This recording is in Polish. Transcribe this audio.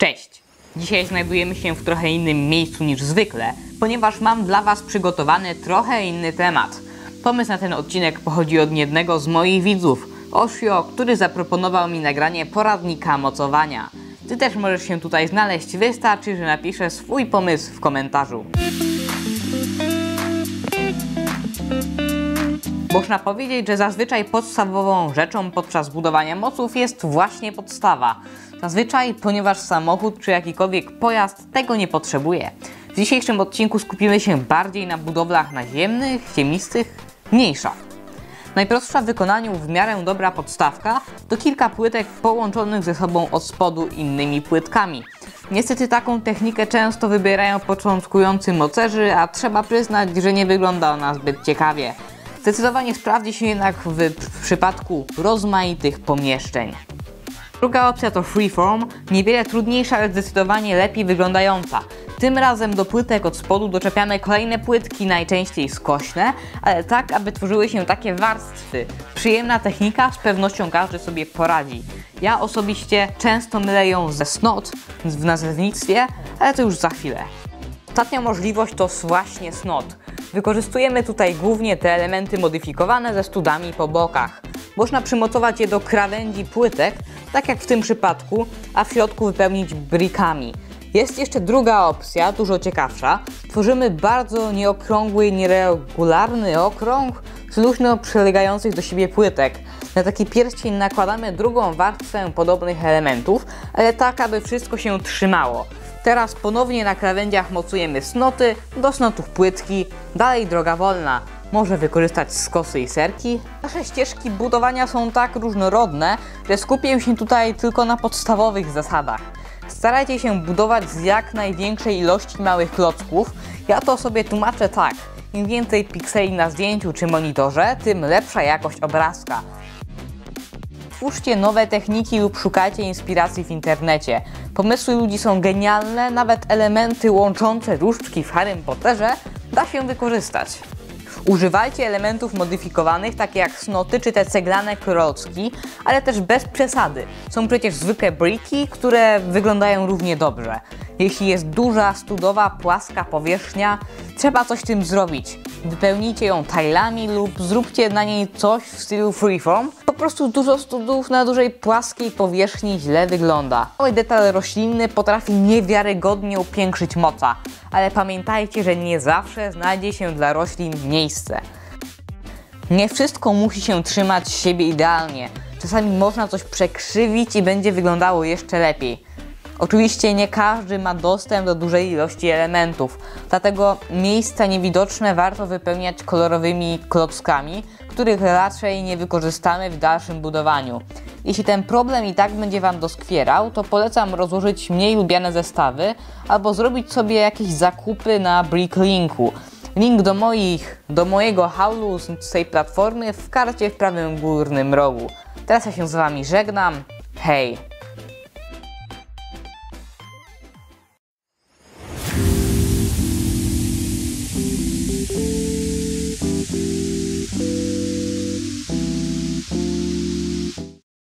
Cześć! Dzisiaj znajdujemy się w trochę innym miejscu niż zwykle, ponieważ mam dla Was przygotowany trochę inny temat. Pomysł na ten odcinek pochodzi od jednego z moich widzów, Oshio, który zaproponował mi nagranie poradnika mocowania. Ty też możesz się tutaj znaleźć, wystarczy, że napiszesz swój pomysł w komentarzu. Można powiedzieć, że zazwyczaj podstawową rzeczą podczas budowania moców jest właśnie podstawa. Zazwyczaj, ponieważ samochód czy jakikolwiek pojazd tego nie potrzebuje. W dzisiejszym odcinku skupimy się bardziej na budowlach naziemnych, ziemistych, mniejsza. Najprostsza w wykonaniu w miarę dobra podstawka to kilka płytek połączonych ze sobą od spodu innymi płytkami. Niestety taką technikę często wybierają początkujący mocerzy, a trzeba przyznać, że nie wygląda ona zbyt ciekawie. Zdecydowanie sprawdzi się jednak w przypadku rozmaitych pomieszczeń. Druga opcja to freeform, niewiele trudniejsza, ale zdecydowanie lepiej wyglądająca. Tym razem do płytek od spodu doczepiamy kolejne płytki, najczęściej skośne, ale tak, aby tworzyły się takie warstwy. Przyjemna technika, z pewnością każdy sobie poradzi. Ja osobiście często mylę ją ze snot w nazewnictwie, ale to już za chwilę. Ostatnia możliwość to właśnie snot. Wykorzystujemy tutaj głównie te elementy modyfikowane ze studami po bokach. Można przymocować je do krawędzi płytek, tak jak w tym przypadku, a w środku wypełnić brikami. Jest jeszcze druga opcja, dużo ciekawsza. Tworzymy bardzo nieokrągły, nieregularny okrąg z luźno przylegających do siebie płytek. Na taki pierścień nakładamy drugą warstwę podobnych elementów, ale tak, aby wszystko się trzymało. Teraz ponownie na krawędziach mocujemy snoty, do snotów płytki, dalej droga wolna. Może wykorzystać skosy i serki. Nasze ścieżki budowania są tak różnorodne, że skupię się tutaj tylko na podstawowych zasadach. Starajcie się budować z jak największej ilości małych klocków. Ja to sobie tłumaczę tak. Im więcej pikseli na zdjęciu czy monitorze, tym lepsza jakość obrazka. Twórzcie nowe techniki lub szukajcie inspiracji w internecie. Pomysły ludzi są genialne, nawet elementy łączące różdżki w Harrym Potterze da się wykorzystać. Używajcie elementów modyfikowanych, takie jak snoty czy te ceglane klocki, ale też bez przesady. Są przecież zwykłe briki, które wyglądają równie dobrze. Jeśli jest duża, studowa, płaska powierzchnia, trzeba coś z tym zrobić. Wypełnijcie ją tilami lub zróbcie na niej coś w stylu freeform. Po prostu dużo studów na dużej płaskiej powierzchni źle wygląda. Mały detal roślinny potrafi niewiarygodnie upiększyć moca, ale pamiętajcie, że nie zawsze znajdzie się dla roślin miejsce. Nie wszystko musi się trzymać siebie idealnie. Czasami można coś przekrzywić i będzie wyglądało jeszcze lepiej. Oczywiście nie każdy ma dostęp do dużej ilości elementów, dlatego miejsca niewidoczne warto wypełniać kolorowymi klockami, których raczej nie wykorzystamy w dalszym budowaniu. Jeśli ten problem i tak będzie Wam doskwierał, to polecam rozłożyć mniej lubiane zestawy albo zrobić sobie jakieś zakupy na Bricklinku. Link do mojego haulu z tej platformy w karcie w prawym górnym rogu. Teraz ja się z Wami żegnam. Hej!